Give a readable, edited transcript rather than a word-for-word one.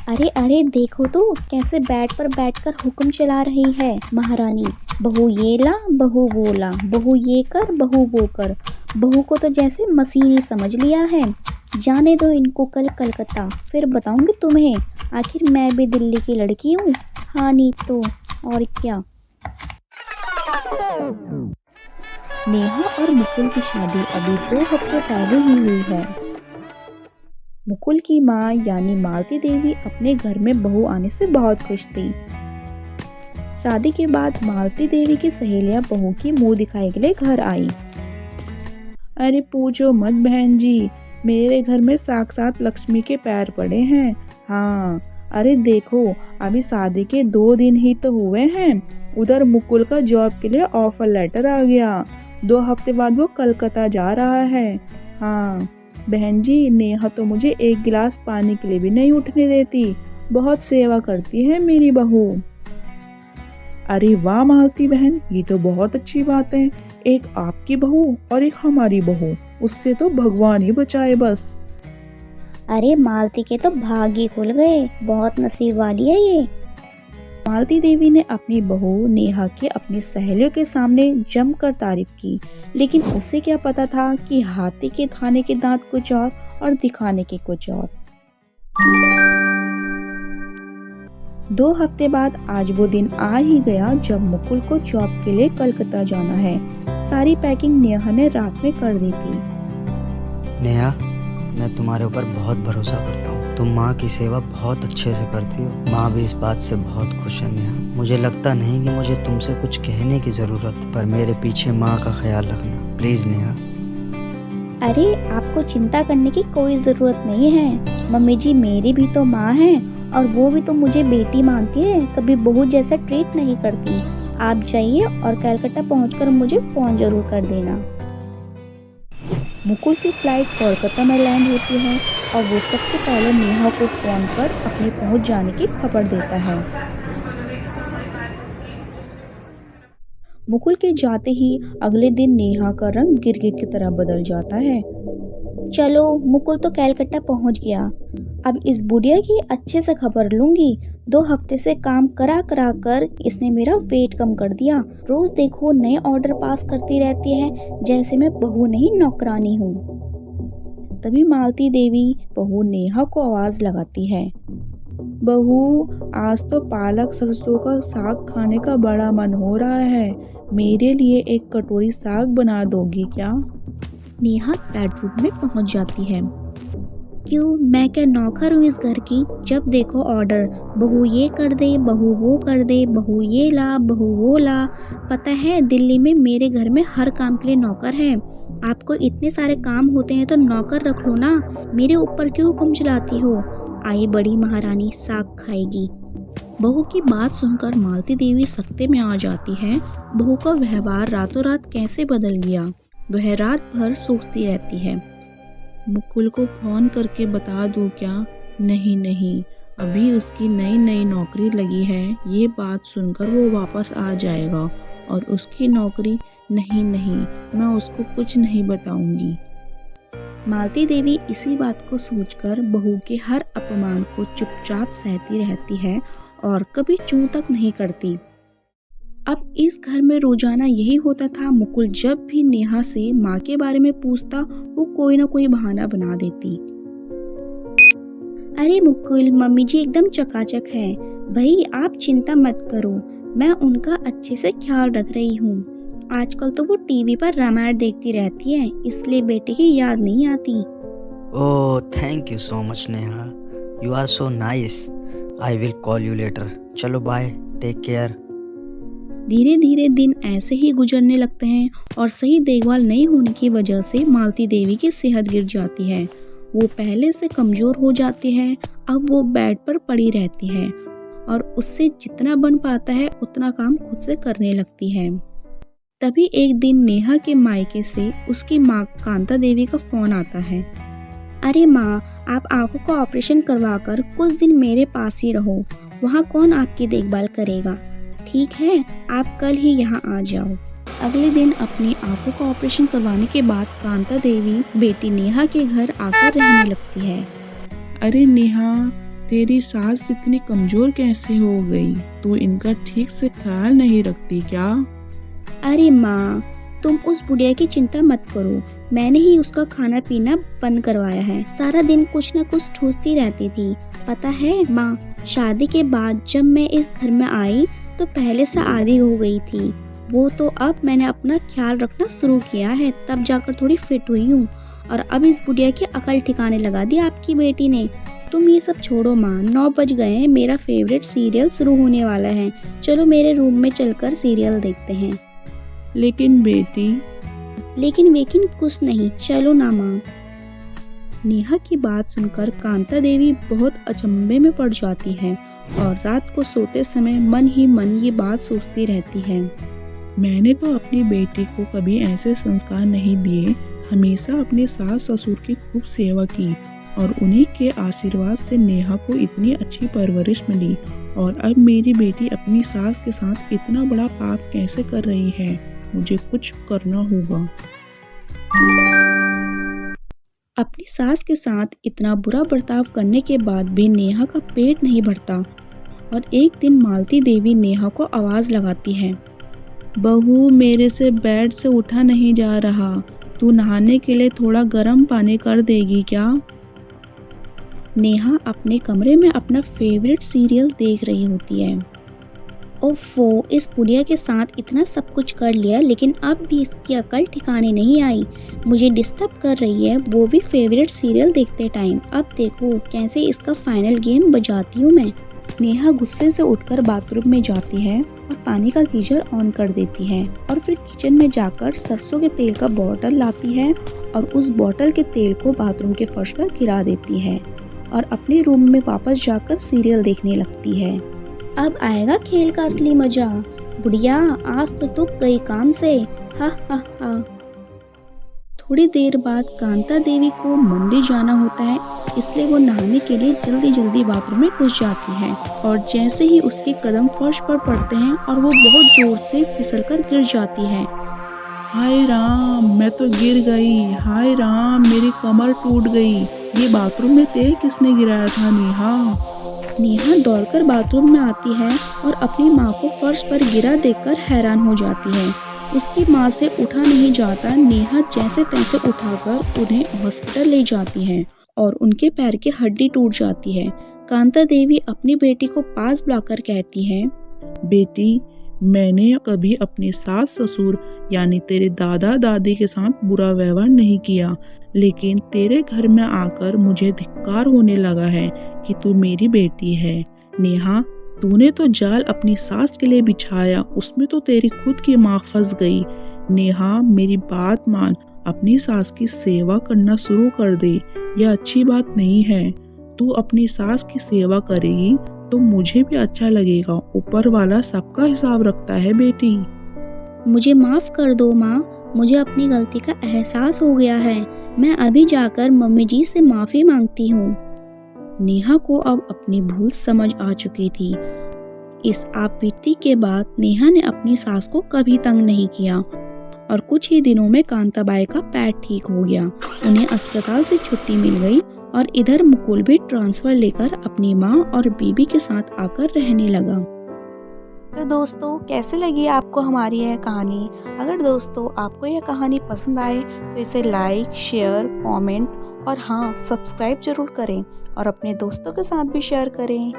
अरे अरे देखो तो कैसे बेड पर बैठकर हुक्म चला रही है महारानी। बहू ये ला, बहू वो ला, बहू ये कर, बहू वो कर। बहू को तो जैसे मसीह ही समझ लिया है। जाने दो इनको कल कलकत्ता, फिर बताऊंगी तुम्हें। आखिर मैं भी दिल्ली की लड़की हूँ। हाँ नहीं तो और क्या। नेहा और मुकुल की शादी अभी 2 हफ्ते पहले ही हुई है। मुकुल की माँ यानी मालती देवी अपने घर में बहू आने से बहुत खुश थी। शादी के बाद मालती देवी की सहेलियां बहू की मुंह दिखाने के लिए घर आई। अरे पूछो मत बहन जी, मेरे घर में साक्षात लक्ष्मी के पैर पड़े हैं। हाँ, अरे देखो, अभी शादी के 2 दिन ही तो हुए हैं, उधर मुकुल का जॉब के लिए ऑफर लेटर आ गया। 2 हफ्ते बाद वो कलकत्ता जा रहा है। हाँ बहन जी, नेहा तो मुझे एक गिलास पानी के लिए भी नहीं उठने देती। बहुत सेवा करती है मेरी बहू। अरे वाह मालती बहन, ये तो बहुत अच्छी बात है। एक आपकी बहू और एक हमारी बहू, उससे तो भगवान ही बचाए बस। अरे मालती के तो भाग ही खुल गए, बहुत नसीब वाली है ये। मालती देवी ने अपनी बहू नेहा के अपनी सहेलियों के सामने जमकर तारीफ की, लेकिन उसे क्या पता था कि हाथी के खाने के दांत कुछ और दिखाने के कुछ और। 2 हफ्ते बाद आज वो दिन आ ही गया जब मुकुल को जॉब के लिए कलकत्ता जाना है। सारी पैकिंग नेहा ने रात में कर दी थी। नेहा, मैं तुम्हारे ऊपर बहुत भरोसा करता हूँ। तुम माँ की सेवा बहुत अच्छे से करती हो। माँ भी इस बात से बहुत खुश है नेहा। मुझे लगता नहीं कि मुझे तुमसे कुछ कहने की जरूरत, पर मेरे पीछे माँ का ख्याल रखना प्लीज नेहा। अरे आपको चिंता करने की कोई जरूरत नहीं है। मम्मी जी मेरी भी तो माँ है और वो भी तो मुझे बेटी मानती है, कभी बहू जैसा ट्रीट नहीं करती। आप जाइए और कलकत्ता पहुंचकर मुझे फोन जरूर कर देना। मुकुल की फ्लाइट कोलकाता में लैंड होती है और वो सबसे पहले नेहा को फोन पर अपने पहुंच जाने की खबर देता है। मुकुल के जाते ही अगले दिन नेहा का रंग गिरगिट की तरह बदल जाता है। चलो मुकुल तो कलकत्ता पहुंच गया, अब इस बुढ़िया की अच्छे से खबर लूंगी। 2 हफ्ते से काम करा करा कर इसने मेरा वेट कम कर दिया। रोज देखो नए ऑर्डर पास करती रहती है, जैसे मैं बहू नहीं नौकरानी हूँ। तभी मालती देवी बहू नेहा को आवाज लगाती है। बहू, आज तो पालक सरसों का साग खाने का बड़ा मन हो रहा है। मेरे लिए एक कटोरी साग बना दोगी क्या? नेहा बेडरूम में पहुंच जाती है। क्यों, मैं क्या नौकर हूँ इस घर की? जब देखो ऑर्डर, बहू ये कर दे, बहू वो कर दे, बहू ये ला, बहू वो ला। पता है दिल्ली में मेरे घर में हर काम के लिए नौकर है। आपको इतने सारे काम होते हैं तो नौकर रख लो ना, मेरे ऊपर क्यों हुक्म चलाती हो? आई बड़ी महारानी साग खाएगी। बहू की बात सुनकर मालती देवी सख्ते में आ जाती है। बहू का व्यवहार रातों रात कैसे बदल गया। वह रात भर सोचती रहती है। मुकुल को फोन करके बता दूं क्या? नहीं नहीं, अभी उसकी नई नई नौकरी लगी है, ये बात सुनकर वो वापस आ जाएगा और उसकी नौकरी। नहीं नहीं, मैं उसको कुछ नहीं बताऊंगी। मालती देवी इसी बात को सोचकर बहू के हर अपमान को चुपचाप सहती रहती है और कभी चूं तक नहीं करती। अब इस घर में रोजाना यही होता था। मुकुल जब भी नेहा से माँ के बारे में पूछता, वो कोई ना कोई बहाना बना देती। अरे मुकुल, मम्मी जी एकदम चकाचक है। भाई आप चिंता मत करो, मैं उनका अच्छे से ख्याल रख रही हूँ। आजकल तो वो टीवी पर रामायण देखती रहती है, इसलिए बेटे की याद नहीं आती। Oh thank you so much Neha, you are so nice. I will call you later. चलो बाय, टेक केयर। धीरे धीरे दिन ऐसे ही गुजरने लगते हैं और सही देखभाल नहीं होने की वजह से मालती देवी की सेहत गिर जाती है। वो पहले से कमजोर हो जाती है। अब वो बेड पर पड़ी रहती है और उससे जितना बन पाता है उतना काम खुद से करने लगती है। तभी एक दिन नेहा के मायके से उसकी माँ कांता देवी का फोन आता है। अरे माँ, आप आंखों का ऑपरेशन करवाकर कुछ दिन मेरे पास ही रहो, वहाँ कौन आपकी देखभाल करेगा? ठीक है, आप कल ही यहाँ आ जाओ। अगले दिन अपनी आंखों का ऑपरेशन करवाने के बाद कांता देवी बेटी नेहा के घर आकर रहने लगती है। अरे नेहा, तेरी सास इतनी कमजोर कैसे हो गई? तू इनका ठीक से ख्याल नहीं रखती क्या? अरे माँ, तुम उस बुढ़िया की चिंता मत करो। मैंने ही उसका खाना पीना बंद करवाया है। सारा दिन कुछ न कुछ ठूसती रहती थी। पता है माँ, शादी के बाद जब मैं इस घर में आई तो पहले से आदी हो गई थी। वो तो अब मैंने अपना ख्याल रखना शुरू किया है, तब जाकर थोड़ी फिट हुई हूँ। और अब इस बुढ़िया की अकल ठिकाने लगा दी आपकी बेटी ने। तुम ये सब छोड़ो माँ, 9 बज गए हैं, मेरा फेवरेट सीरियल शुरू होने वाला है। चलो मेरे रूम में चलकर सीरियल देखते हैं। लेकिन बेटी। लेकिन वेकिन कुछ नहीं, चलो ना माँ। नेहा की बात सुनकर कांता देवी बहुत अचंभे में पड़ जाती है और रात को सोते समय मन ही मन ये बात सोचती रहती है। मैंने तो अपनी बेटी को कभी ऐसे संस्कार नहीं दिए। हमेशा अपने सास ससुर की खूब सेवा की और उन्हीं के आशीर्वाद से नेहा को इतनी अच्छी परवरिश मिली। और अब मेरी बेटी अपनी सास के साथ इतना बड़ा पाप कैसे कर रही है? मुझे कुछ करना होगा। अपनी सास के साथ इतना बुरा बर्ताव करने के बाद भी नेहा का पेट नहीं भरता और एक दिन मालती देवी नेहा को आवाज लगाती है। बहू, मेरे से बेड से उठा नहीं जा रहा। तू नहाने के लिए थोड़ा गर्म पानी कर देगी क्या? नेहा अपने कमरे में अपना फेवरेट सीरियल देख रही होती है। ओफो, इस बुढ़िया के साथ इतना सब कुछ कर लिया लेकिन अब भी इसकी अकल ठिकाने नहीं आई। मुझे डिस्टर्ब कर रही है, वो भी फेवरेट सीरियल देखते टाइम। अब देखो कैसे इसका फाइनल गेम बजाती हूँ मैं। नेहा गुस्से से उठकर बाथरूम में जाती है और पानी का गीजर ऑन कर देती है और फिर किचन में जाकर सरसों के तेल का बॉटल लाती है और उस बॉटल के तेल को बाथरूम के फर्श पर गिरा देती है और अपने रूम में वापस जाकर सीरियल देखने लगती है। अब आएगा खेल का असली मजा। बुढ़िया, आज तो तू गई काम से। हा हा हा। थोड़ी देर बाद कांता देवी को मंदिर जाना होता है, इसलिए वो नहाने के लिए जल्दी जल्दी बाथरूम में घुस जाती है और जैसे ही उसके कदम फर्श पर पड़ते हैं और वो बहुत जोर से फिसलकर गिर जाती है। हाय राम, मैं तो गिर गई। हाय राम, मेरी कमर टूट गई। ये बाथरूम में तेल किसने गिराया था नेहा? नेहा दौड़कर बाथरूम में आती है और अपनी माँ को फर्श पर गिरा देखकर हैरान हो जाती है। उसकी माँ से उठा नहीं जाता। नेहा जैसे तैसे उठाकर उन्हें हॉस्पिटल ले जाती है और उनके पैर की हड्डी टूट जाती है। कांता देवी अपनी बेटी को पास बुलाकर कहती है, बेटी, मैंने कभी अपने सास ससुर यानी तेरे दादा दादी के साथ बुरा व्यवहार नहीं किया, लेकिन तेरे घर में आकर मुझे धिक्कार होने लगा है कि तू मेरी बेटी है। नेहा, तूने तो जाल अपनी सास के लिए बिछाया, उसमें तो तेरी खुद की माँ फंस गई। नेहा, मेरी बात मान, अपनी सास की सेवा करना शुरू कर दे। यह अच्छी बात नहीं है। तू अपनी सास की सेवा करेगी तो मुझे भी अच्छा लगेगा। ऊपर वाला सबका हिसाब रखता है बेटी। मुझे माफ कर दो माँ, मुझे अपनी गलती का एहसास हो गया है। मैं अभी जाकर मम्मी जी से माफी मांगती हूँ। नेहा को अब अपनी भूल समझ आ चुकी थी। इस आपबीती के बाद नेहा ने अपनी सास को कभी तंग नहीं किया और कुछ ही दिनों में कांताबाई का पैर ठीक हो गया। उन्हें अस्पताल से छुट्टी मिल गई और इधर मुकुल भी ट्रांसफर लेकर अपनी माँ और बीबी के साथ आकर रहने लगा। तो दोस्तों, कैसे लगी आपको हमारी यह कहानी? अगर दोस्तों आपको यह कहानी पसंद आए तो इसे लाइक, शेयर, कमेंट और हाँ, सब्सक्राइब जरूर करें और अपने दोस्तों के साथ भी शेयर करें।